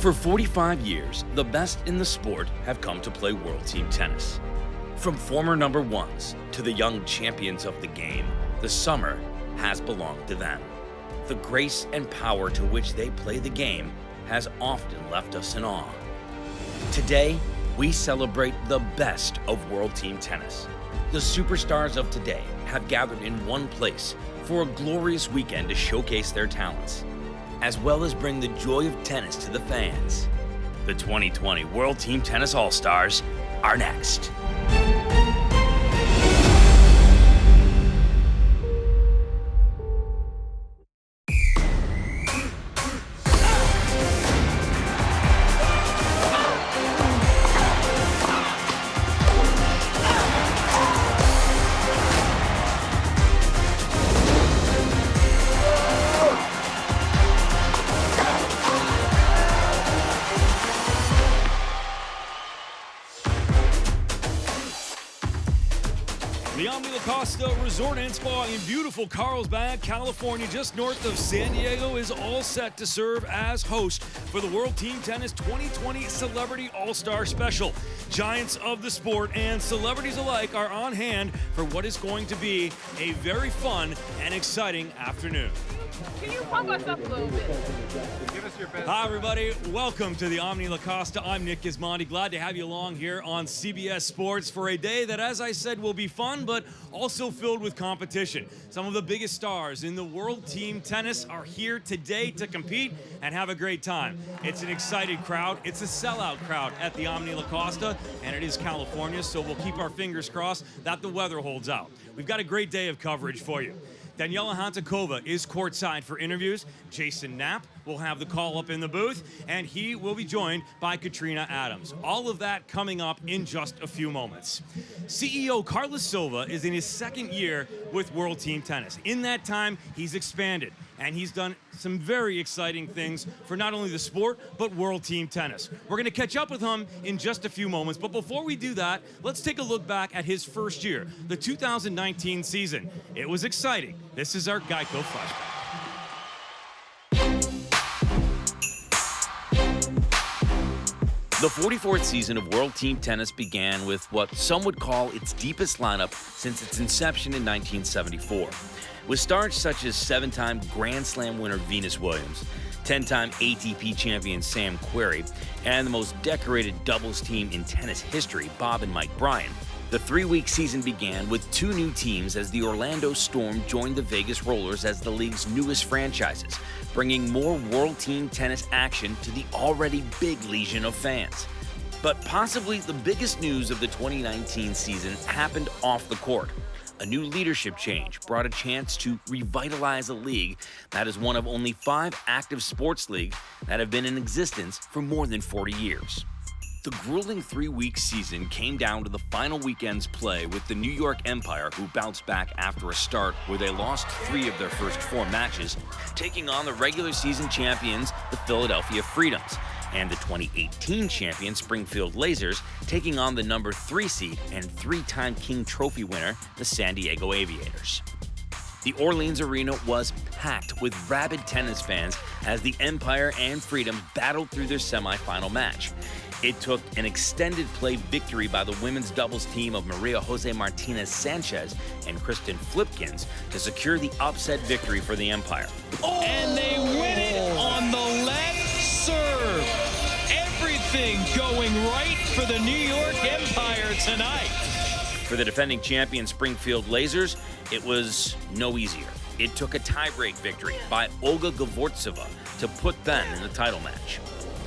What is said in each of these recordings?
For 45 years, the best in the sport have come to play World Team Tennis. From former number ones to the young champions of the game, the summer has belonged to them. The grace and power to which they play the game has often left us in awe. Today, we celebrate the best of World Team Tennis. The superstars of today have gathered in one place for a glorious weekend to showcase their talents, as well as bring the joy of tennis to the fans. The 2020 World Team Tennis All-Stars are next. The Omni Costa Resort and Spa in beautiful Carlsbad, California, just north of San Diego, is all set to serve as host for the World Team Tennis 2020 Celebrity All-Star Special. Giants of the sport and celebrities alike are on hand for what is going to be a very fun and exciting afternoon. Can you pump us up a little bit? Give us your best. Hi, everybody. Welcome to the Omni Costa. I'm Nick Gismondi. Glad to have you along here on CBS Sports for a day that, as I said, will be fun, but also filled with competition. Some of the biggest stars in the World Team Tennis are here today to compete and have a great time. It's an excited crowd. It's a sellout crowd at the Omni Costa, and it is California, so we'll keep our fingers crossed that the weather holds out. We've got a great day of coverage for you. Daniela Hantakova is courtside for interviews. Jason Knapp will have the call up in the booth, and he will be joined by Katrina Adams. All of that coming up in just a few moments. CEO Carlos Silva is in his second year with World Team Tennis. In that time, he's expanded, and he's done some very exciting things for not only the sport, but World Team Tennis. We're gonna catch up with him in just a few moments, but before we do that, let's take a look back at his first year, the 2019 season. It was exciting. This is our Geico flashback. The 44th season of World Team Tennis began with what some would call its deepest lineup since its inception in 1974. With stars such as 7-time Grand Slam winner Venus Williams, 10-time ATP champion Sam Querrey, and the most decorated doubles team in tennis history, Bob and Mike Bryan. The 3-week season began with 2 new teams as the Orlando Storm joined the Vegas Rollers as the league's newest franchises, bringing more World Team Tennis action to the already big legion of fans. But possibly the biggest news of the 2019 season happened off the court. A new leadership change brought a chance to revitalize a league that is one of only 5 active sports leagues that have been in existence for more than 40 years. The grueling 3-week season came down to the final weekend's play with the New York Empire, who bounced back after a start where they lost 3 of their first 4 matches, taking on the regular season champions, the Philadelphia Freedoms, and the 2018 champion Springfield Lasers, taking on the number 3 seed and 3-time King Trophy winner, the San Diego Aviators. The Orleans Arena was packed with rabid tennis fans as the Empire and Freedom battled through their semifinal match. It took an extended play victory by the women's doubles team of Maria Jose Martinez Sanchez and Kristen Flipkins to secure the upset victory for the Empire. And they win it on the left serve. Everything going right for the New York Empire tonight. For the defending champion Springfield Lasers, it was no easier. It took a tiebreak victory by Olga Gavortseva to put them in the title match.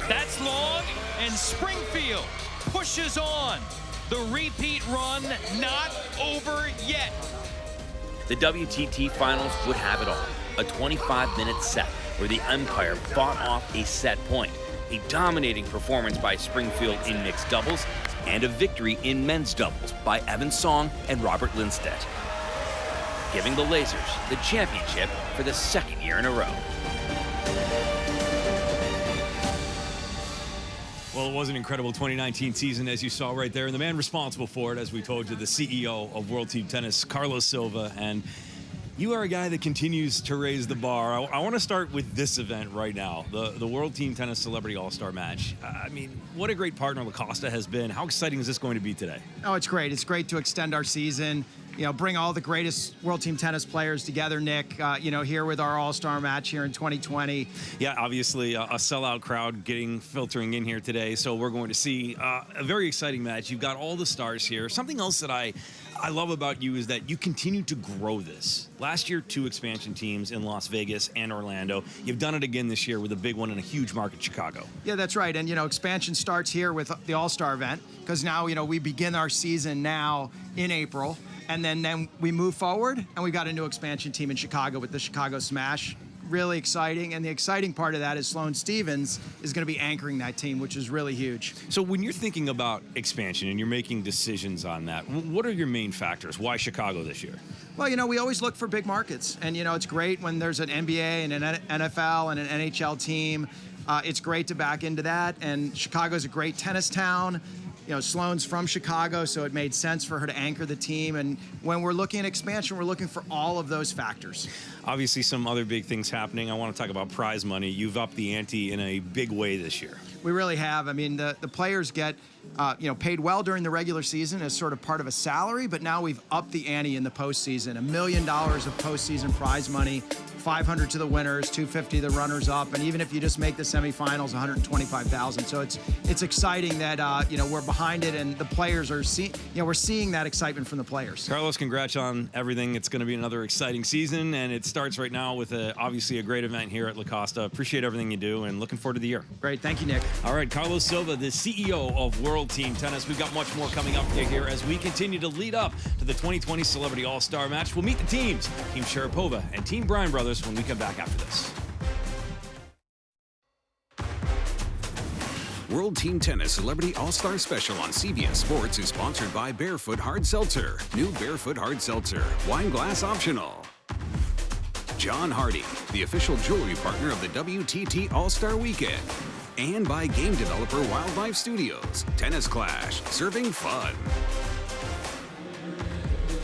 That's long, and Springfield pushes on. The repeat run not over yet. The WTT Finals would have it all. A 25-minute set where the Empire fought off a set point, a dominating performance by Springfield in mixed doubles, and a victory in men's doubles by Evan Song and Robert Lindstedt, giving the Lasers the championship for the 2nd year in a row. Well, it was an incredible 2019 season, as you saw right there. And the man responsible for it, as we told you, the CEO of World Team Tennis, Carlos Silva. And You are a guy that continues to raise the bar. I want to start with this event right now, the World Team Tennis Celebrity All-Star Match. I mean, what a great partner Costa has been. How exciting is this going to be today? Oh, it's great. It's great to extend our season, bring all the greatest World Team Tennis players together, Nick, here with our All-Star Match here in 2020. Yeah, obviously a sellout crowd filtering in here today, so we're going to see a very exciting match. You've got all the stars here. Something else that I love about you is that you continue to grow this. Last year, 2 expansion teams in Las Vegas and Orlando. You've done it again this year with a big one in a huge market, Chicago. Yeah, that's right. And, expansion starts here with the All-Star event because now, we begin our season now in April. And then we move forward, and we've got a new expansion team in Chicago with the Chicago Smash. Really exciting, and the exciting part of that is Sloane Stephens is going to be anchoring that team, which is really huge. So when you're thinking about expansion and you're making decisions on that, what are your main factors? Why Chicago this year? Well, we always look for big markets, and it's great when there's an NBA and an NFL and an NHL team. It's great to back into that, and Chicago's a great tennis town. Sloane's from Chicago, so it made sense for her to anchor the team. And when we're looking at expansion, we're looking for all of those factors. Obviously, some other big things happening. I want to talk about prize money. You've upped the ante in a big way this year. We really have. I mean, the players get, paid well during the regular season as sort of part of a salary, but now we've upped the ante in the postseason. $1 million of postseason prize money, $500 to the winners, $250 to the runners-up, and even if you just make the semifinals, $125,000. So it's exciting that we're behind it, and the players are we're seeing that excitement from the players. Carlos, congrats on everything. It's going to be another exciting season, and it starts right now with obviously a great event here at La Costa. Appreciate everything you do, and looking forward to the year. Great, thank you, Nick. All right, Carlos Silva, the CEO of World Team Tennis. We've got much more coming up here as we continue to lead up to the 2020 Celebrity All-Star Match. We'll meet the teams, Team Sharapova and Team Bryan Brothers, when we come back after this. World Team Tennis Celebrity All-Star Special on CBS Sports is sponsored by Barefoot Hard Seltzer. New Barefoot Hard Seltzer. Wine glass optional. John Hardy, the official jewelry partner of the WTT All-Star Weekend. And by game developer Wildlife Studios. Tennis Clash. Serving fun.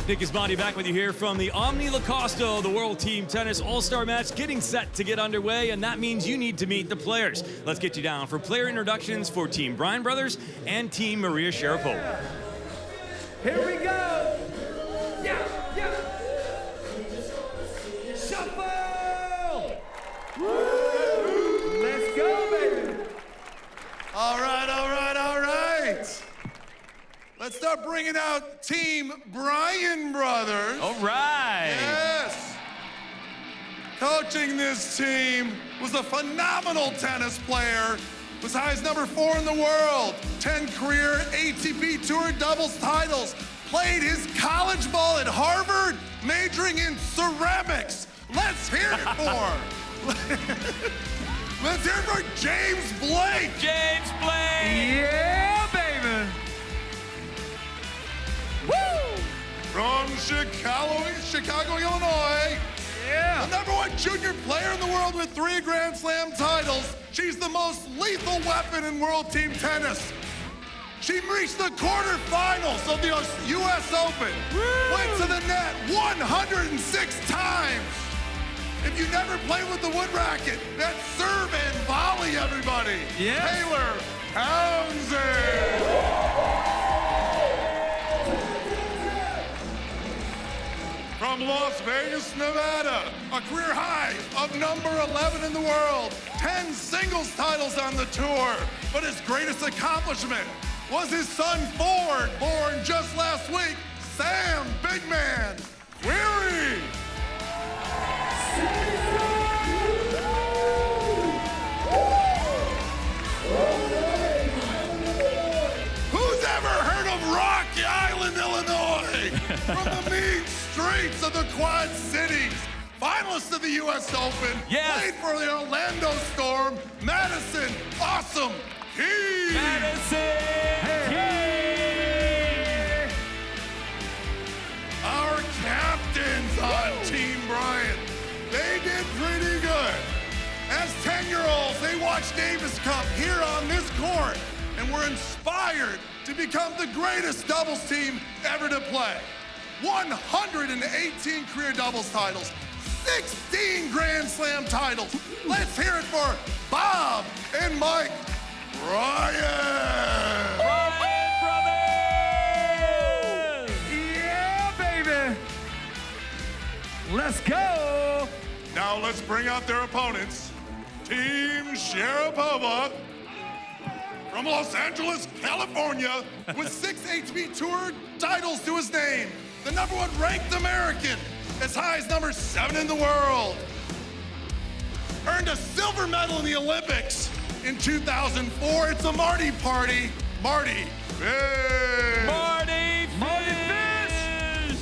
Nick Isbandi back with you here from the Omni La Costa, the World Team Tennis All-Star Match getting set to get underway, and that means you need to meet the players. Let's get you down for player introductions for Team Bryan Brothers and Team Maria Sharapova. Here we go! Yeah! Shuffle! Woo! Let's go, baby! All right. Let's start bringing out Team Bryan Brothers. All right. Yes. Coaching this team was a phenomenal tennis player. Was high as number 4 in the world. 10 career ATP Tour doubles titles. Played his college ball at Harvard, majoring in ceramics. Let's hear it for Let's hear it for James Blake. James Blake. Yeah, baby. Woo! From Chicago, Illinois. Yeah. The #1 junior player in the world with 3 Grand Slam titles. She's the most lethal weapon in World Team Tennis. She reached the quarterfinals of the U.S. Open. Woo! Went to the net 106 times. If you never played with the wood racket, that's serve and volley, everybody. Yeah. Taylor Townsend. From Las Vegas, Nevada, a career high of number 11 in the world, 10 singles titles on the tour. But his greatest accomplishment was his son Ford, born just last week, Sam Big Man Query. Who's ever heard of Rocky Island, Illinois? From the mean streets of the Quad Cities. Finalist of the U.S. Open. Yes. Played for the Orlando Storm. Madison Awesome Key. Madison Key. Our captains on Team Bryan. They did pretty good. As 10-year-olds, they watched Davis Cup here on this court and were inspired to become the greatest doubles team ever to play. 118 career doubles titles, 16 Grand Slam titles. Let's hear it for Bob and Mike Bryan. Bryan Brothers! Yeah, baby. Let's go. Now let's bring out their opponents. Team Sharapova from Los Angeles, California, with 6 ATP Tour titles to his name. The #1 ranked American, as high as #7 in the world. Earned a silver medal in the Olympics in 2004. It's a Mardy party. Mardy Fish. Mardy Fish!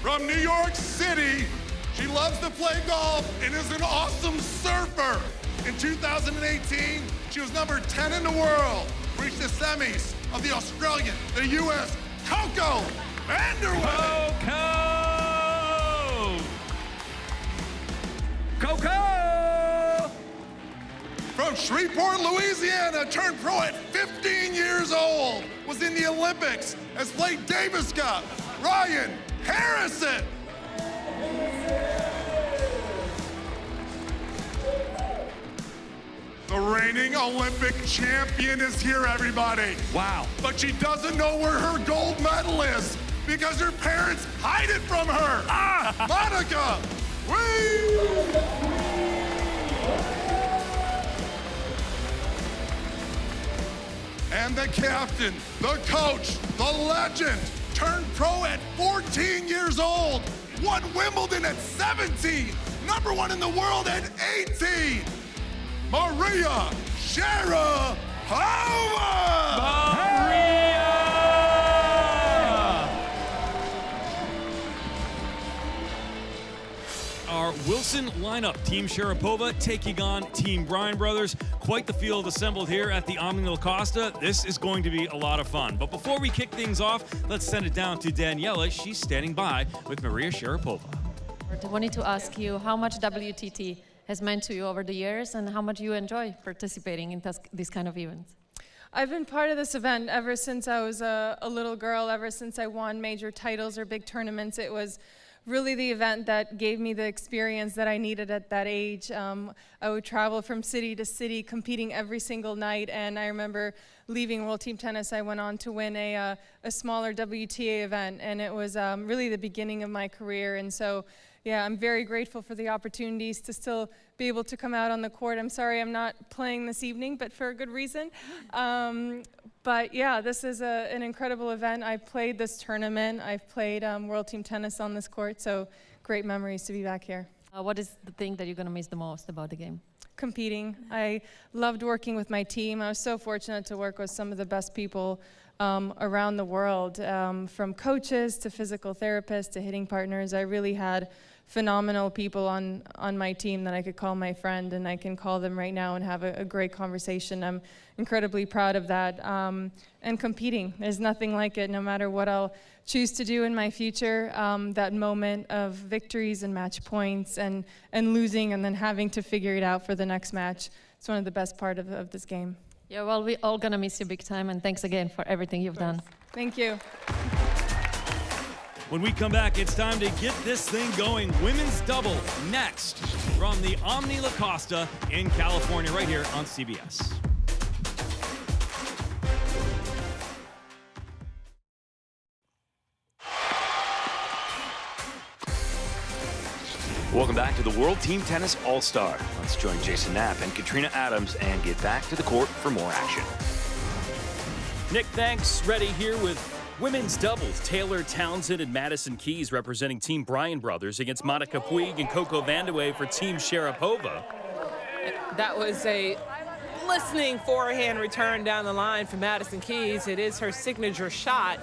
From New York City, she loves to play golf and is an awesome surfer. In 2018, she was #10 in the world, reached the semis of the Australian, the US, Coco Vanderway. Coco! From Shreveport, Louisiana, turned pro at 15 years old, was in the Olympics, has played Davis Cup, Ryan Harrison. The reigning Olympic champion is here, everybody. Wow. But she doesn't know where her gold medal is because her parents hide it from her. Monica, and the captain, the coach, the legend, turned pro at 14 years old, won Wimbledon at 17, #1 in the world at 18. Maria Sharapova! Our Wilson lineup, Team Sharapova taking on Team Bryan Brothers. Quite the field assembled here at the Omni La Costa. This is going to be a lot of fun. But before we kick things off, let's send it down to Daniela. She's standing by with Maria Sharapova. I wanted to ask you how much WTT has meant to you over the years and how much you enjoy participating in these kind of events. I've been part of this event ever since I was a little girl, ever since I won major titles or big tournaments. It was really the event that gave me the experience that I needed at that age. I would travel from city to city competing every single night, and I remember leaving World Team Tennis, I went on to win a smaller WTA event, and it was really the beginning of my career. And so yeah, I'm very grateful for the opportunities to still be able to come out on the court. I'm sorry I'm not playing this evening, but for a good reason. But yeah, this is an incredible event. I've played this tournament. I've played World Team Tennis on this court, so great memories to be back here. What is the thing that you're going to miss the most about the game? Competing. I loved working with my team. I was so fortunate to work with some of the best people around the world, from coaches to physical therapists to hitting partners. I really had phenomenal people on my team that I could call my friend, and I can call them right now and have a great conversation. I'm incredibly proud of that. And competing, there's nothing like it. No matter what I'll choose to do in my future, that moment of victories and match points and losing and then having to figure it out for the next match, it's one of the best part of this game. Yeah, well, we're all gonna miss you big time, and thanks again for everything you've done. Thank you. When we come back, it's time to get this thing going. Women's double next from the Omni La Costa in California, right here on CBS. Welcome back to the World Team Tennis All-Star. Let's join Jason Knapp and Katrina Adams and get back to the court for more action. Nick, thanks. Ready here with women's doubles. Taylor Townsend and Madison Keys representing Team Bryan Brothers against Monica Puig and Coco Vandeweghe for Team Sharapova. That was a listening forehand return down the line for Madison Keys. It is her signature shot,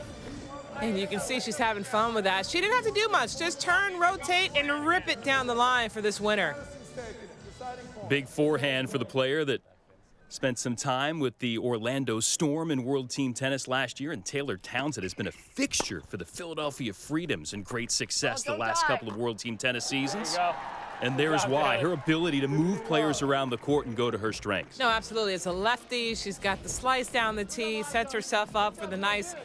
and you can see she's having fun with that. She didn't have to do much, just turn, rotate, and rip it down the line for this winner. Big forehand for the player that spent some time with the Orlando Storm in World Team Tennis last year, and Taylor Townsend has been a fixture for the Philadelphia Freedoms and great success the last couple of World Team Tennis seasons. And there's why. Her ability to move players around the court and go to her strengths. No, absolutely. It's a lefty. She's got the slice down the tee, sets herself up for the nice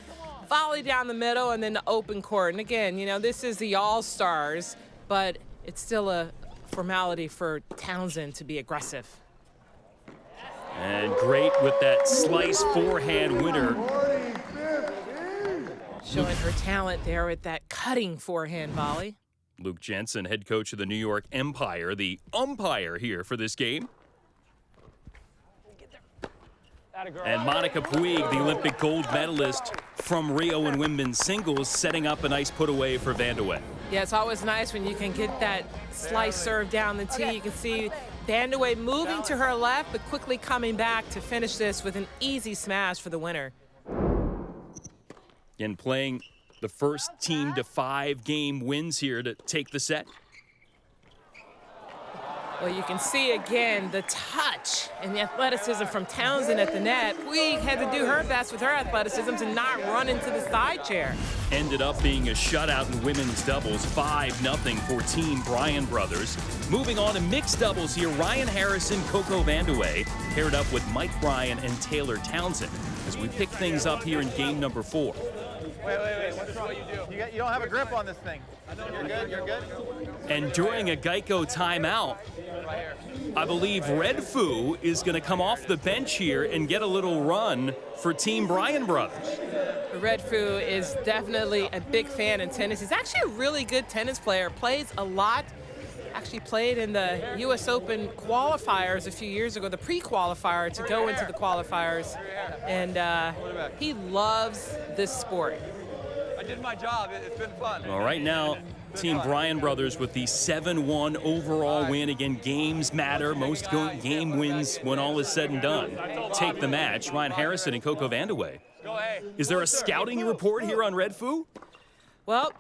volley down the middle, and then the open court. And again, you know, this is the All-Stars, but it's still a formality for Townsend to be aggressive. And great with that slice forehand winner. Showing her talent there with that cutting forehand volley. Luke Jensen, head coach of the New York Empire, the umpire here for this game. And Monica Puig, the Olympic gold medalist from Rio in women's singles, setting up a nice put away for Vandeweghe. Yeah, it's always nice when you can get that slice serve down the tee. You can see Vandeweghe moving to her left, but quickly coming back to finish this with an easy smash for the winner. And playing the first team to 5-game wins here to take the set. Well, you can see again the touch and the athleticism from Townsend at the net. Puig had to do her best with her athleticism to not run into the side chair. Ended up being a shutout in women's doubles, 5-0 for Team Bryan Brothers. Moving on to mixed doubles here, Ryan Harrison, Coco Vandeweghe paired up with Mike Bryan and Taylor Townsend as we pick things up here in game number 4. Wait. What's wrong? You don't have a grip on this thing. You're good? And during a Geico timeout, I believe Red Foo is going to come off the bench here and get a little run for Team Bryan Brothers. Red Foo is definitely a big fan in tennis. He's actually a really good tennis player, plays a lot. Actually played in the U.S. Open qualifiers a few years ago, the pre-qualifier to go into the qualifiers. And he loves this sport. I did my job. It's been fun. Well, right now, Team Bryan Brothers with the 7-1 overall win. Again, games matter. Most game wins when all is said and done. Take the match. Ryan Harrison and Coco Vandeweghe. Is there a scouting report here on Red Foo? Well,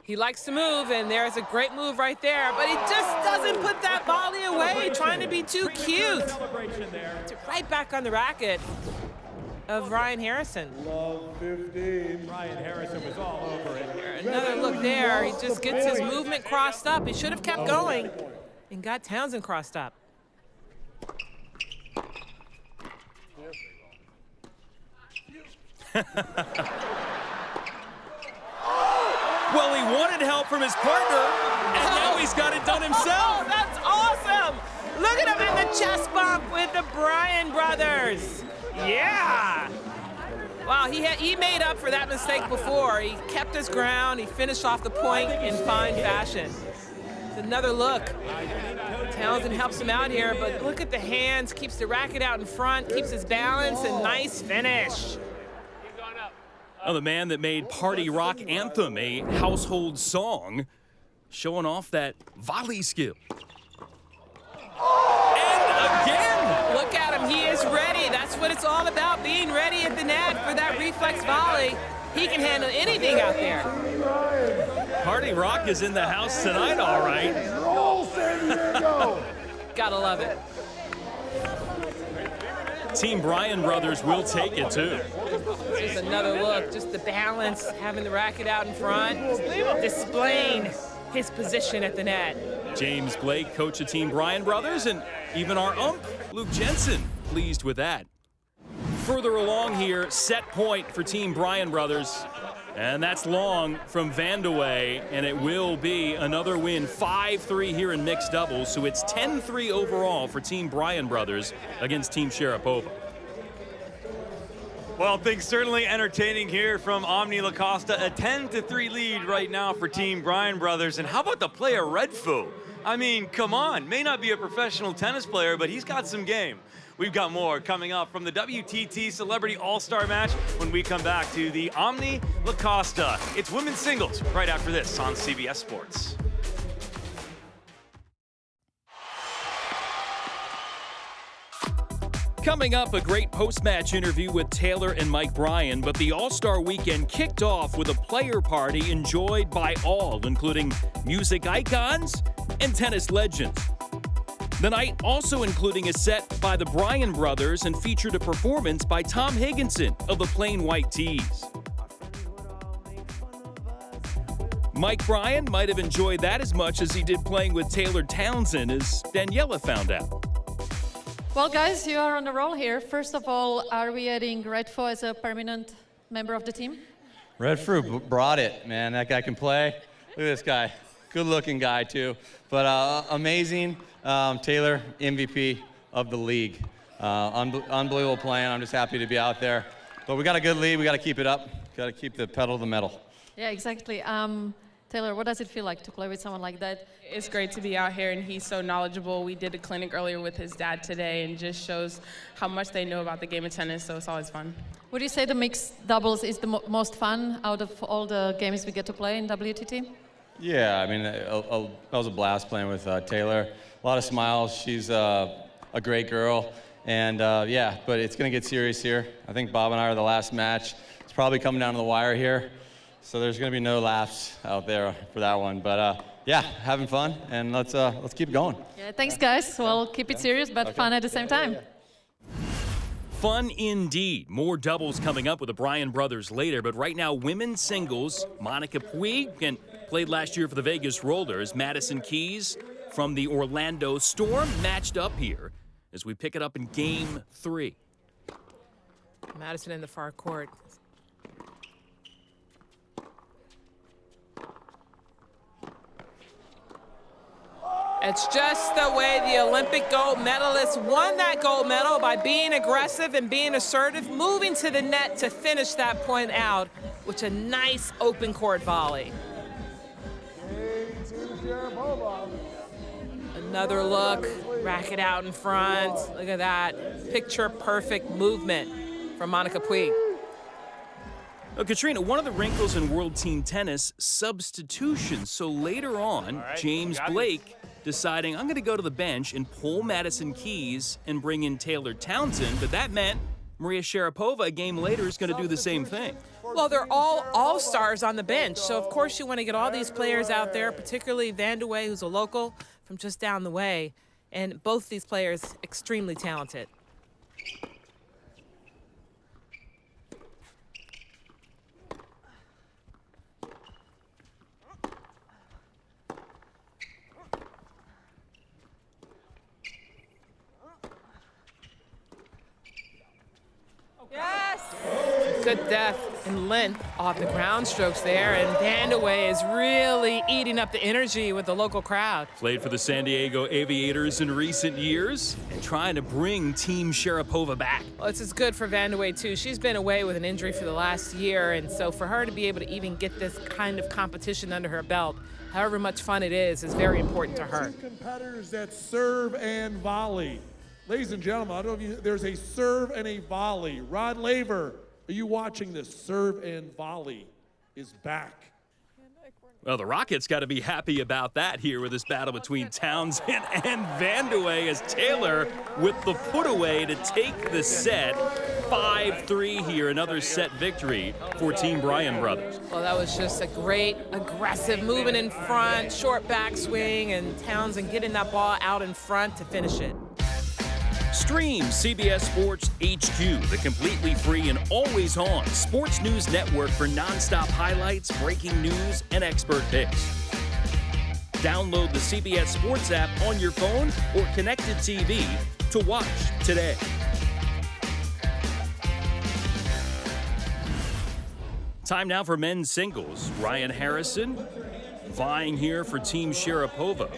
he likes to move, and there's a great move right there, but he just doesn't put that volley away, trying to be too cute. Right back on the racket of Ryan Harrison. Love 15. Ryan Harrison was all over it. Another look there. He just gets his movement crossed up. He should have kept going and got Townsend crossed up. Well, he wanted help from his partner, and now he's got it done himself. Oh, that's awesome. Look at him in the chest bump with the Bryan Brothers. Yeah. Wow, he made up for that mistake before. He kept his ground. He finished off the point in fine fashion. It's another look. Townsend helps him out here, but look at the hands. Keeps the racket out in front, keeps his balance, and nice finish. Oh, the man that made Party Rock Anthem a household song, showing off that volley skill. And again! Look at him, he is ready. That's what it's all about, being ready at the net for that reflex volley. He can handle anything out there. Party Rock is in the house tonight, all right. Roll, San Diego! Gotta love it. Team Bryan Brothers will take it, too. Just another look, just the balance, having the racket out in front, displaying his position at the net. James Blake, coach of Team Bryan Brothers, and even our ump, Luke Jensen, pleased with that. Further along here, set point for Team Bryan Brothers, and that's long from Vandeweghe, and it will be another win, 5-3 here in mixed doubles, so it's 10-3 overall for Team Bryan Brothers against Team Sharapova. Well, things certainly entertaining here from Omni La Costa. A 10-3 lead right now for Team Bryan Brothers. And how about the player Red Foo? I mean, come on. May not be a professional tennis player, but he's got some game. We've got more coming up from the WTT Celebrity All-Star Match when we come back to the Omni La Costa. It's women's singles right after this on CBS Sports. Coming up, a great post-match interview with Taylor and Mike Bryan, but the All-Star Weekend kicked off with a player party enjoyed by all, including music icons and tennis legends. The night also including a set by the Bryan Brothers and featured a performance by Tom Higginson of the Plain White Tees. Mike Bryan might have enjoyed that as much as he did playing with Taylor Townsend, as Daniela found out. Well, guys, you are on the roll here. First of all, are we adding Redfo as a permanent member of the team? Redfo brought it, man. That guy can play. Look at this guy. Good-looking guy, too. But amazing. Taylor, MVP of the league. Unbelievable playing. I'm just happy to be out there. But we got a good lead. We got to keep it up. Got to keep the pedal to the metal. Yeah, exactly. Taylor, what does it feel like to play with someone like that? It's great to be out here, and he's so knowledgeable. We did a clinic earlier with his dad today, and just shows how much they know about the game of tennis, so it's always fun. Would you say the mixed doubles is the most fun out of all the games we get to play in WTT? Yeah, I mean, that was a blast playing with Taylor. A lot of smiles. She's a great girl. And, yeah, but it's going to get serious here. I think Bob and I are the last match. It's probably coming down to the wire here. So there's going to be no laughs out there for that one. But, yeah, having fun, and let's keep going. Yeah, thanks, guys. Well, keep it serious, but fun at the same time. Fun indeed. More doubles coming up with the Bryan brothers later, but right now, women's singles, Monica Puig, and played last year for the Vegas Rollers, Madison Keys from the Orlando Storm, matched up here as we pick it up in Game 3. Madison in the far court. It's just the way the Olympic gold medalists won that gold medal, by being aggressive and being assertive, moving to the net to finish that point out, with a nice open court volley. Another look, racket out in front. Look at that. Picture perfect movement from Monica Puig. Katrina, one of the wrinkles in World Team Tennis, substitutions. So later on, James Blake deciding, I'm going to go to the bench and pull Madison Keys and bring in Taylor Townsend, but that meant Maria Sharapova a game later is going to do the same thing. Well, they're all all-stars on the bench, so of course you want to get all these players out there, particularly Vandeweghe, who's a local from just down the way, and both these players extremely talented. Yes! Good depth and length off the ground strokes there, and Vandeweghe is really eating up the energy with the local crowd. Played for the San Diego Aviators in recent years and trying to bring Team Sharapova back. Well, it's as good for Vandeweghe, too. She's been away with an injury for the last year, and so for her to be able to even get this kind of competition under her belt, however much fun it is very important to her. Two competitors that serve and volley. Ladies and gentlemen, I don't know if there's a serve and a volley. Rod Laver, are you watching this? Serve and volley is back. Well, the Rockets got to be happy about that here with this battle between Townsend and Vandeweghe, as Taylor with the put away to take the set. 5-3 here, another set victory for Team Bryan Brothers. Well, that was just a great aggressive movement in front, short backswing, and Townsend getting that ball out in front to finish it. Stream CBS Sports HQ, the completely free and always on sports news network for nonstop highlights, breaking news, and expert picks. Download the CBS Sports app on your phone or connected TV to watch today. Time now for men's singles. Ryan Harrison vying here for Team Sharapova.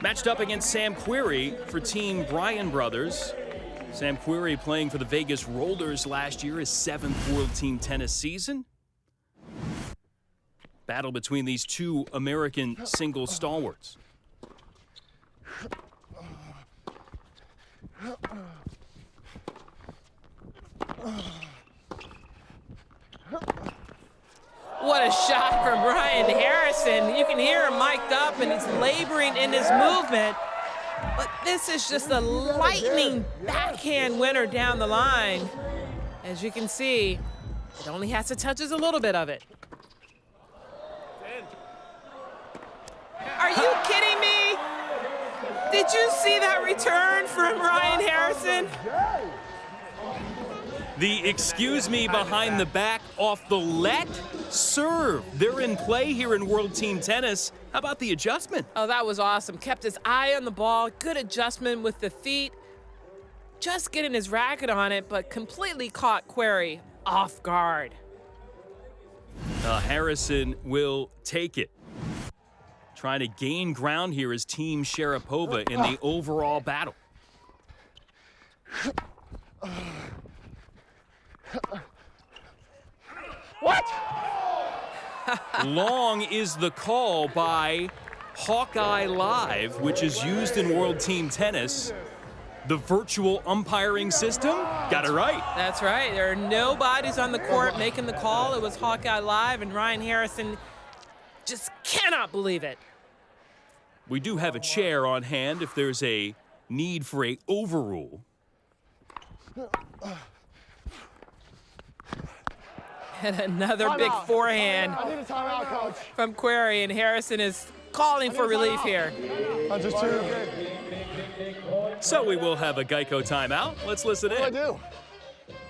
Matched up against Sam Querrey for Team Bryan Brothers. Sam Querrey playing for the Vegas Rollers last year, his 7th World Team Tennis season. Battle between these two American single stalwarts. What a shot from Ryan Harrison. You can hear him mic'd up, and he's laboring in his movement. But this is just a lightning backhand winner down the line. As you can see, it only has to touch us a little bit of it. Are you kidding me? Did you see that return from Ryan Harrison? The excuse me behind the back off the let serve. They're in play here in World Team Tennis. How about the adjustment? Oh, that was awesome. Kept his eye on the ball. Good adjustment with the feet. Just getting his racket on it, but completely caught Querrey off guard. Harrison will take it. Trying to gain ground here is Team Sharapova in the overall battle. What? Long is the call by Hawkeye Live, which is used in World Team Tennis. The virtual umpiring system got it right. That's right. There are no bodies on the court making the call. It was Hawkeye Live, and Ryan Harrison just cannot believe it. We do have a chair on hand if there's a need for a overrule. And another big forehand from Querrey, and Harrison is calling for relief here. Just two. So we will have a Geico timeout. Let's listen in. What do I do?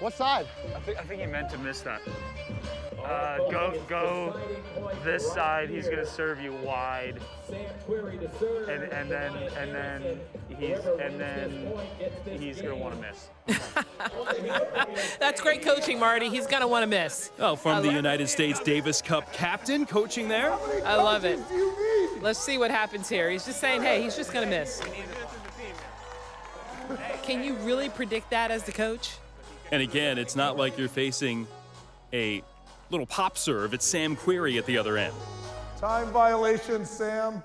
What side? I think he meant to miss that. Go this side. He's gonna serve you wide, and then he's gonna want to miss. That's great coaching, Marty. He's gonna want to miss. Oh, from the United States Davis Cup captain coaching there. I love it. Let's see what happens here. He's just saying, hey, he's just gonna miss. Can you really predict that as the coach? And again, it's not like you're facing a little pop serve. It's Sam Querrey at the other end. Time violation, Sam.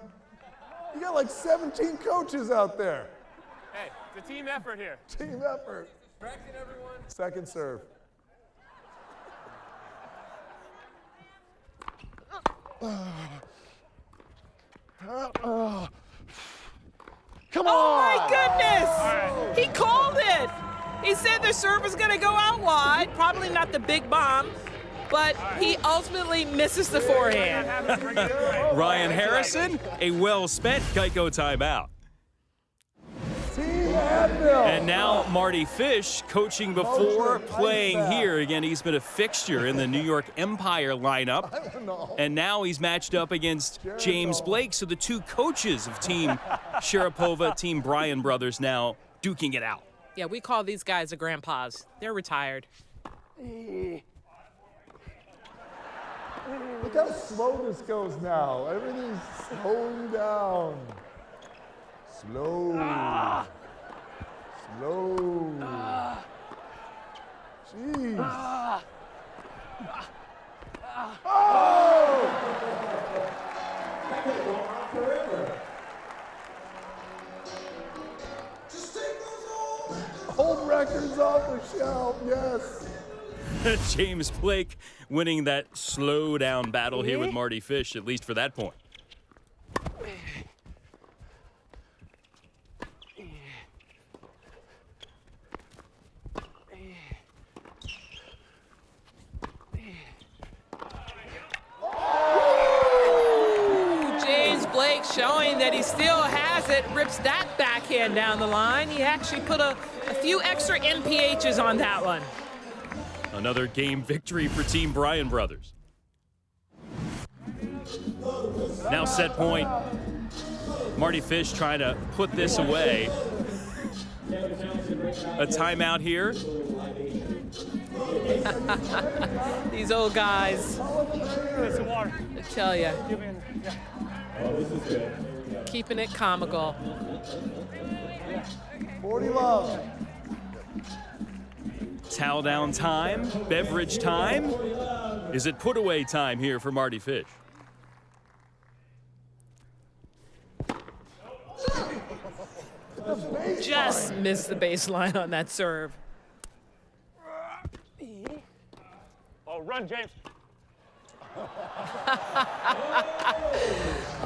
You got like 17 coaches out there. Hey, it's a team effort here. Team effort. Practice, everyone. Second serve. Come on! Oh my goodness! He called it! He said the serve was gonna go out wide, probably not the big bomb, but he ultimately misses the forehand. Ryan Harrison, a well-spent Geico timeout. And now Mardy Fish coaching before playing here. Again, he's been a fixture in the New York Empire lineup. And now he's matched up against James Blake. So the two coaches of Team Sharapova, Team Bryan Brothers now duking it out. Yeah, we call these guys the grandpas. They're retired. Look how slow this goes now. Everything's slowing down. Slow. Slow. Jeez. Old records off the shelf, yes. James Blake winning that slow down battle here with Mardy Fish, at least for that point. Showing that he still has it, rips that backhand down the line. He actually put a few extra MPHs on that one. Another game victory for Team Bryan Brothers. Now set point. Mardy Fish trying to put this away. A timeout here. These old guys. I tell you. Keeping it comical. 40 love. Towel down time, beverage time. Is it put away time here for Mardy Fish? Just missed the baseline on that serve. Oh, run, James.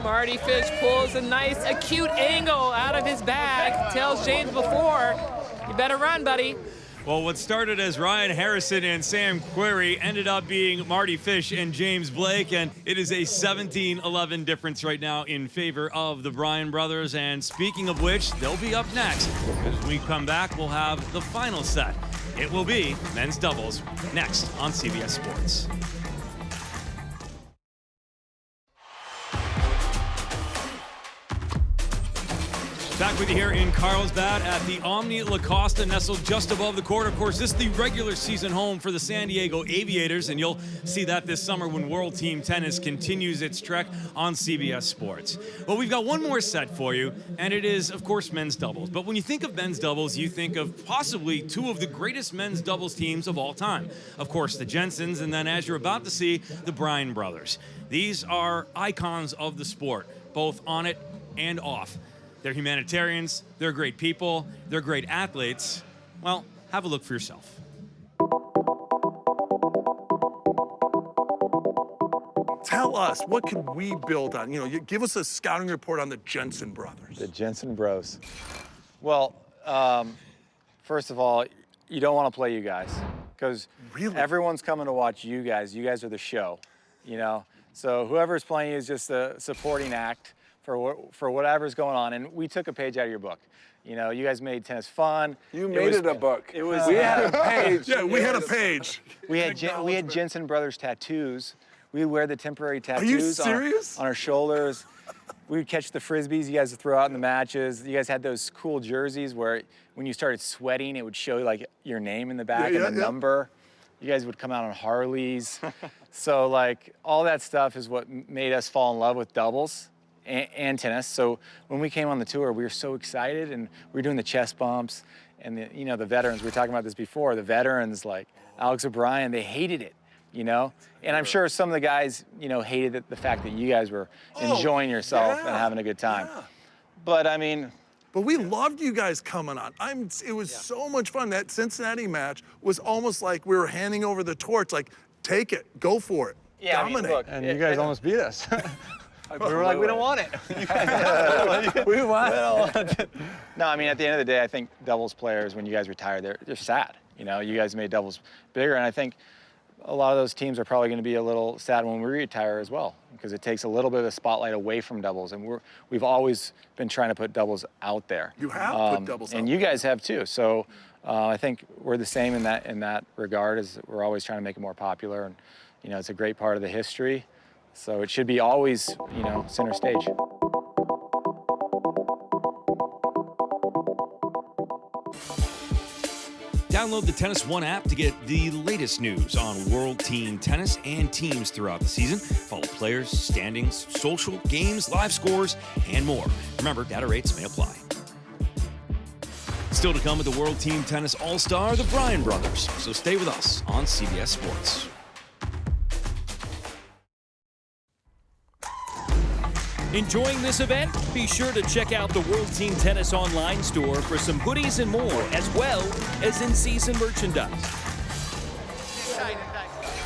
Mardy Fish pulls a nice acute angle out of his bag. Tells James before, you better run, buddy. Well, what started as Ryan Harrison and Sam Querrey ended up being Mardy Fish and James Blake, and it is a 17-11 difference right now in favor of the Bryan brothers. And speaking of which, they'll be up next. As we come back, we'll have the final set It will be men's doubles next on CBS Sports. Back with you here in Carlsbad at the Omni La Costa, nestled just above the court. Of course, this is the regular season home for the San Diego Aviators, and you'll see that this summer when World Team Tennis continues its trek on CBS Sports. Well, we've got one more set for you, and it is, of course, men's doubles. But when you think of men's doubles, you think of possibly two of the greatest men's doubles teams of all time. Of course, the Jensens, and then as you're about to see, the Bryan Brothers. These are icons of the sport, both on it and off. They're humanitarians, they're great people, they're great athletes. Well, have a look for yourself. Tell us, what can we build on? You know, give us a scouting report on the Jensen brothers. The Jensen bros. Well, first of all, you don't want to play you guys because everyone's coming to watch you guys. You guys are the show, you know? So whoever's playing you is just a supporting act for whatever's going on. And we took a page out of your book. You know, you guys made tennis fun. You made it a book. It was. We had a page. Yeah, we had a page. We had Jensen Brothers tattoos. We would wear the temporary tattoos on our shoulders. We would catch the frisbees you guys would throw out in the matches. You guys had those cool jerseys where when you started sweating, it would show like your name in the back and the number. You guys would come out on Harleys. So like all that stuff is what made us fall in love with doubles and tennis. So when we came on the tour, we were so excited, and we were doing the chest bumps, and the veterans, we were talking about this before, the veterans like Alex O'Brien, they hated it, you know? And I'm sure some of the guys, you know, hated the fact that you guys were enjoying yourself and having a good time. But I mean, but we loved you guys coming on. It was so much fun. That Cincinnati match was almost like we were handing over the torch, like, take it, go for it, dominate. I mean, look, and you guys almost beat us. We were like, we don't want it. We want it. No, I mean, at the end of the day, I think doubles players, when you guys retire, they're sad. You know, you guys made doubles bigger, and I think a lot of those teams are probably going to be a little sad when we retire as well, because it takes a little bit of the spotlight away from doubles, and we've always been trying to put doubles out there. You have put doubles out and you guys have too. So I think we're the same in that regard, as we're always trying to make it more popular, and you know, it's a great part of the history. So it should be always, you know, center stage. Download the Tennis One app to get the latest news on World Team Tennis and teams throughout the season. Follow players, standings, social, games, live scores, and more. Remember, data rates may apply. Still to come with the World Team Tennis All-Star, the Bryan Brothers. So stay with us on CBS Sports. Enjoying this event? Be sure to check out the World Team Tennis online store for some hoodies and more, as well as in-season merchandise.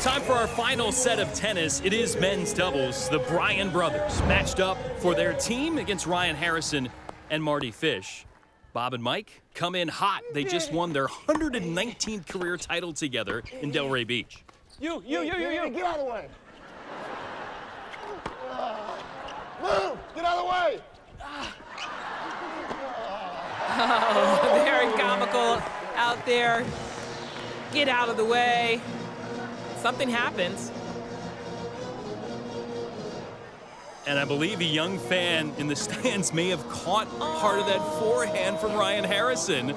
Time for our final set of tennis. It is men's doubles. The Bryan Brothers matched up for their team against Ryan Harrison and Mardy Fish. Bob and Mike come in hot. They just won their 119th career title together in Delray Beach. You, get out of the way. Move! Get out of the way! Oh, very comical out there. Get out of the way. Something happens. And I believe a young fan in the stands may have caught part of that forehand from Ryan Harrison.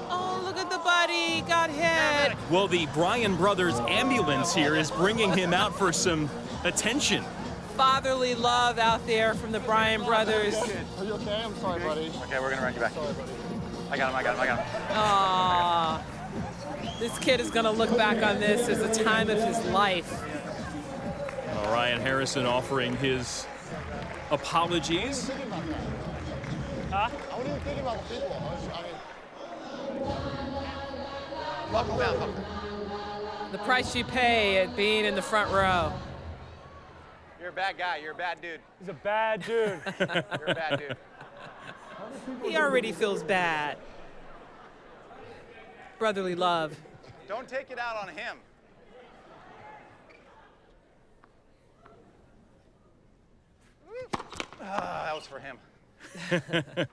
Oh, look at the buddy. Got hit. Well, the Bryan Brothers ambulance here is bringing him out for some attention. Fatherly love out there from the Bryan Brothers. Are you okay? I'm sorry, buddy. Okay, we're going to run you back. Sorry, buddy. I got him. Aww. This kid is going to look back on this as the time of his life. Ryan Harrison offering his apologies. Huh? I wasn't even thinking about the people. Buckle down. The price you pay at being in the front row. You're a bad guy. You're a bad dude. He's a bad dude. You're a bad dude. He already feels bad. Brotherly love. Don't take it out on him. That was for him. I'm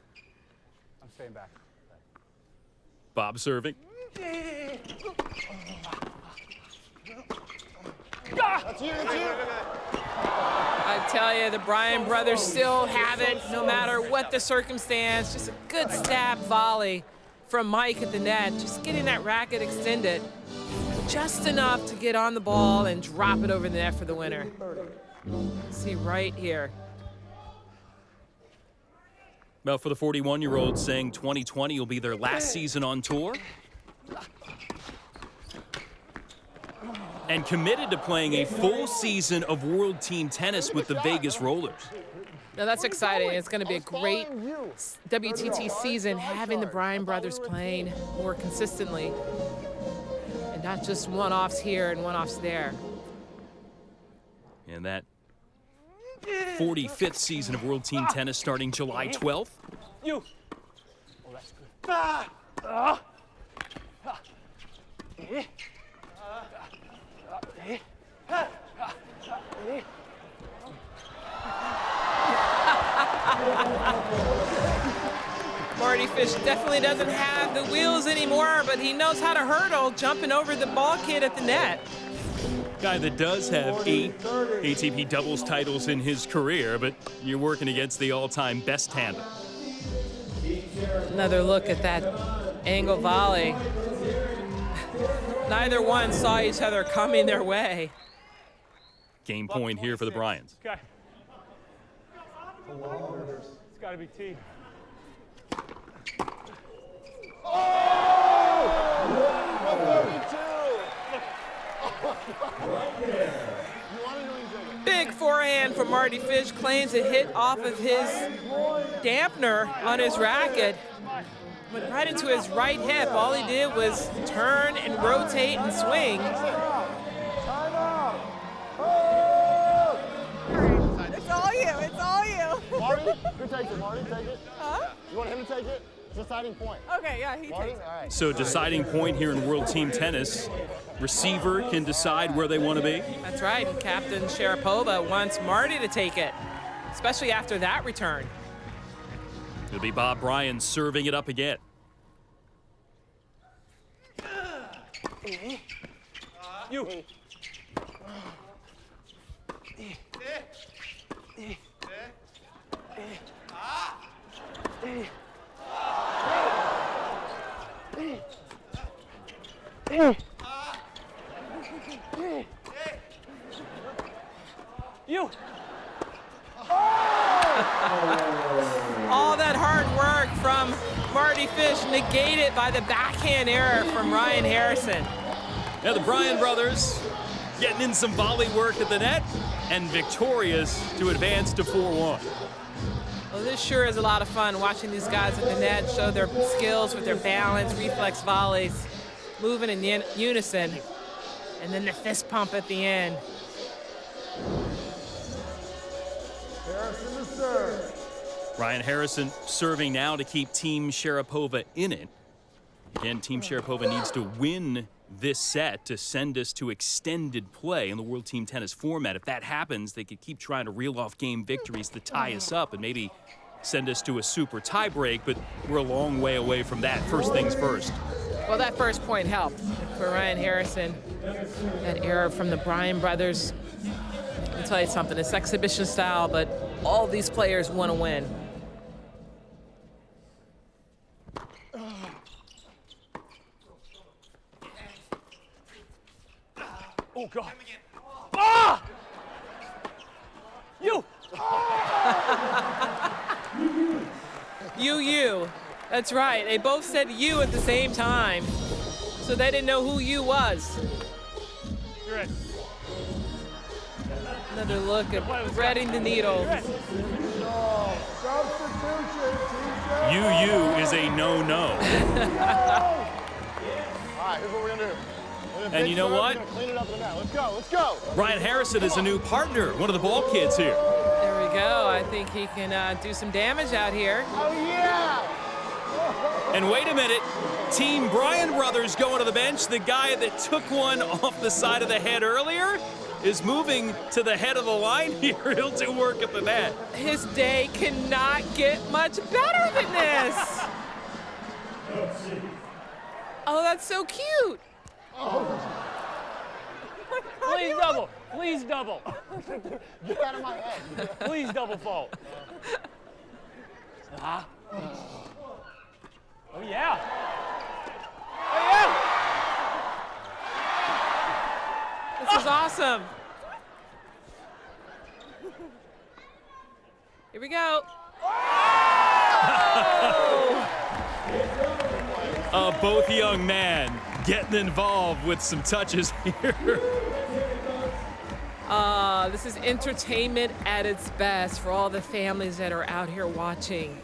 staying back. Bob serving. That's you. I tell you, the Bryan brothers still have it, no matter what the circumstance. Just a good stab volley from Mike at the net, just getting that racket extended just enough to get on the ball and drop it over the net for the winner. See right here. Well, for the 41-year-old, saying 2020 will be their last season on tour. And committed to playing a full season of World Team Tennis with the Vegas Rollers. Now that's exciting. It's going to be a great WTT season, having the Bryan brothers playing more consistently. And not just one-offs here and one-offs there. And that 45th season of World Team Tennis starting July 12th. You. Mardy Fish definitely doesn't have the wheels anymore, but he knows how to hurdle, jumping over the ball kid at the net. Guy that does have 8 ATP doubles titles in his career, but you're working against the all-time best tandem. Another look at that angle volley. Neither one saw each other coming their way. Game point here for the Bryans. Okay. It's got to be T. Big forehand from Mardy Fish, claims it hit off of his dampener on his racket. Went right into his right hip. All he did was turn and rotate and swing. It's all you. It's all you. Marty, who takes it? Marty, take it. Huh? You want him to take it? Deciding point. Okay, yeah, he Marty? takes it. All right. So deciding point here in World Team Tennis. Receiver can decide where they want to be. That's right, and Captain Sharapova wants Marty to take it, especially after that return. It'll be Bob Bryan serving it up again. You. You. All that hard work from Mardy Fish negated by the backhand error from Ryan Harrison. Now the Bryan brothers getting in some volley work at the net and victorious to advance to 4-1. Well, this sure is a lot of fun watching these guys at the net show their skills with their balance, reflex volleys, moving in unison, and then the fist pump at the end. Harrison to serve. Ryan Harrison serving now to keep Team Sharapova in it. Again, Team Sharapova needs to win this set to send us to extended play in the World Team Tennis format. If that happens, they could keep trying to reel off game victories to tie us up and maybe send us to a super tiebreak, but we're a long way away from that. First things first. Well, that first point helped for Ryan Harrison. That error from the Bryan brothers. I'll tell you something, it's exhibition style, but all these players want to win. Oh, God. Ah! You. You. That's right. They both said you at the same time, so they didn't know who you was. You're right. Another look at threading the needle. You is a no-no. All right, here's what we're going to do. And you know what? Clean it up in the net. Let's go. Let's go. Ryan Harrison is a new partner, one of the ball kids here. There we go. I think he can do some damage out here. Oh, yeah. And wait a minute, Team Bryan Brothers going to the bench. The guy that took one off the side of the head earlier is moving to the head of the line here. He'll do work at the net. His day cannot get much better than this. Oh, that's so cute. Please double. Please double. Get out of my head. Please double fault. Ah. Oh, yeah. Oh, yeah. This is awesome. Here we go. Both young men getting involved with some touches here. This is entertainment at its best for all the families that are out here watching.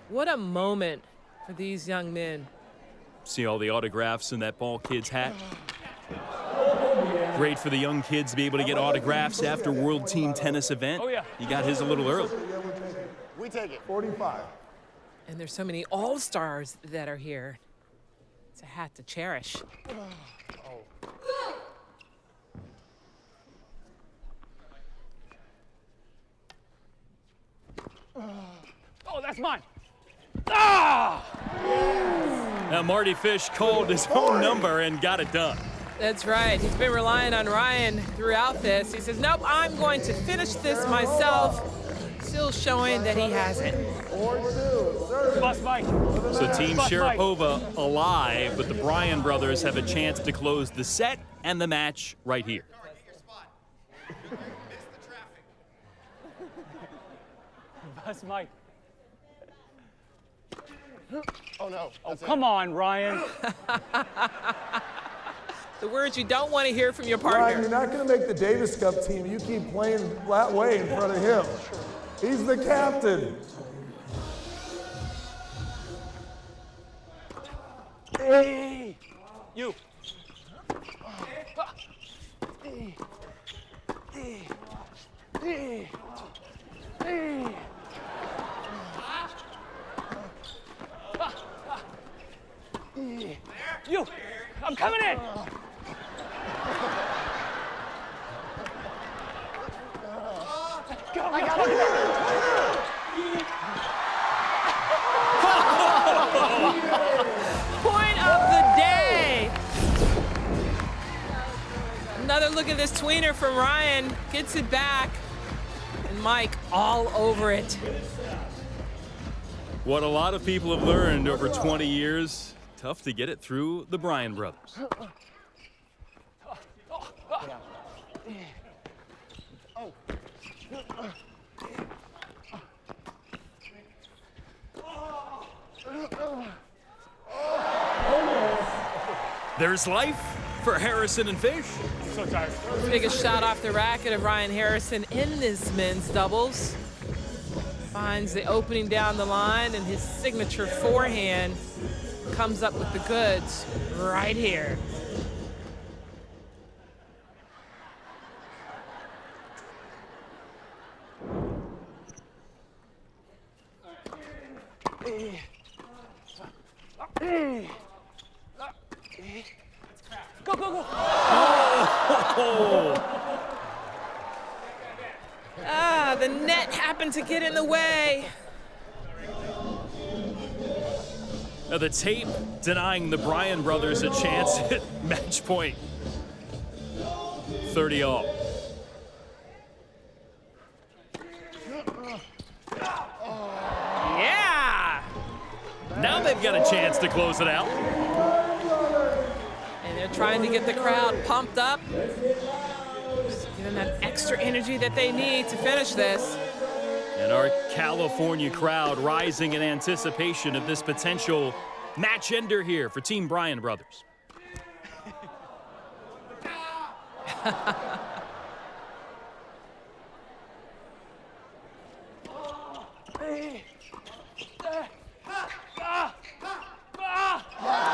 What a moment for these young men. See all the autographs in that ball kid's hat? Great for the young kids to be able to get autographs after World Team Tennis event. Oh, yeah. He got his a little early. We take it. 45. And there's so many all-stars that are here. It's a hat to cherish. Oh, that's mine. Ah! Now Mardy Fish called his own number and got it done. That's right. He's been relying on Ryan throughout this. He says, nope, I'm going to finish this myself. Still showing that he has it. Bust Mike. So Team Bust Mike. Sharapova alive, but the Bryan brothers have a chance to close the set and the match right here. Bust Mike. Oh, no. Oh, come on, Ryan. The words you don't want to hear from your Ryan, partner. you're not going to make the Davis Cup team. You keep playing that way in front of him. He's the captain. Hey, you. You. I'm coming in. I got it. Point of the day. Another look at this tweener from Ryan. Gets it back. And Mike all over it. What a lot of people have learned over 20 years, tough to get it through the Bryan brothers. There's life for Harrison and Fish. So tired. Biggest shot off the racket of Ryan Harrison in this men's doubles. Finds the opening down the line, and his signature forehand comes up with the goods right here. Go, go, go. Ah, the net happened to get in the way. Now the tape denying the Bryan brothers a chance at match point. 30 all. Yeah! Now they've got a chance to close it out. And they're trying to get the crowd pumped up. Just give them that extra energy that they need to finish this. And our California crowd rising in anticipation of this potential match ender here for Team Bryan Brothers.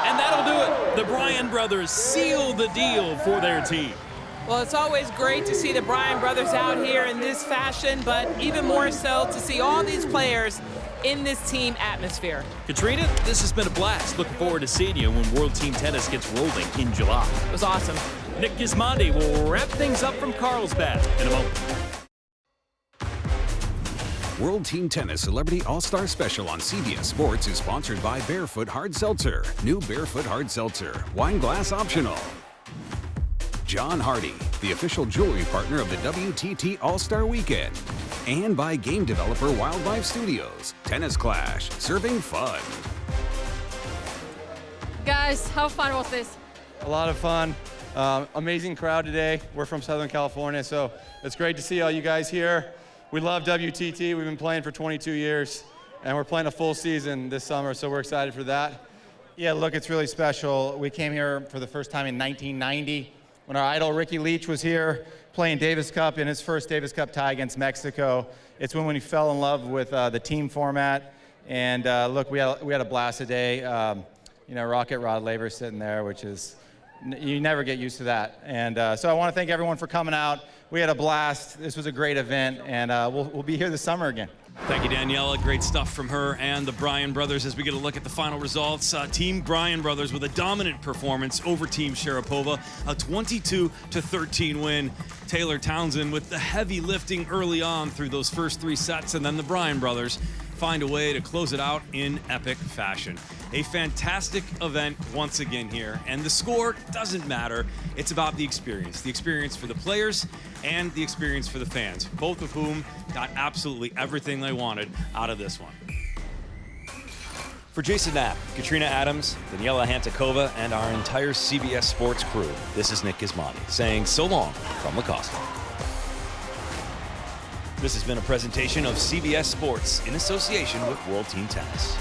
And that'll do it. The Bryan brothers seal the deal for their team. Well, it's always great to see the Bryan brothers out here in this fashion, but even more so to see all these players in this team atmosphere. Katrina, this has been a blast. Looking forward to seeing you when World Team Tennis gets rolling in July. It was awesome. Nick Gismondi will wrap things up from Carlsbad in a moment. World Team Tennis Celebrity All-Star Special on CBS Sports is sponsored by Barefoot Hard Seltzer. New Barefoot Hard Seltzer. Wine glass optional. John Hardy, the official jewelry partner of the WTT All-Star Weekend. And by game developer Wildlife Studios. Tennis Clash, serving fun. Guys, how fun was this? A lot of fun. Amazing crowd today. We're from Southern California, so it's great to see all you guys here. We love WTT. We've been playing for 22 years, and we're playing a full season this summer, so we're excited for that. Yeah, look, it's really special. We came here for the first time in 1990 when our idol Ricky Leach was here playing Davis Cup in his first Davis Cup tie against Mexico. It's when we fell in love with the team format, and look, we had a blast today. You know, Rocket Rod Laver sitting there, which is, you never get used to that. And so I want to thank everyone for coming out. We had a blast. This was a great event, and we'll be here this summer again. Thank you, Daniela. Great stuff from her and the Bryan brothers as we get a look at the final results. Team Bryan Brothers with a dominant performance over Team Sharapova, a 22-13 win. Taylor Townsend with the heavy lifting early on through those first 3 sets, and then the Bryan brothers find a way to close it out in epic fashion. A fantastic event once again here, and the score doesn't matter. It's about the experience for the players and the experience for the fans, both of whom got absolutely everything they wanted out of this one. For Jason Knapp, Katrina Adams, Daniela Hantakova, and our entire CBS Sports crew, this is Nick Gismondi saying so long from La Costa. This has been a presentation of CBS Sports in association with World Team Tennis.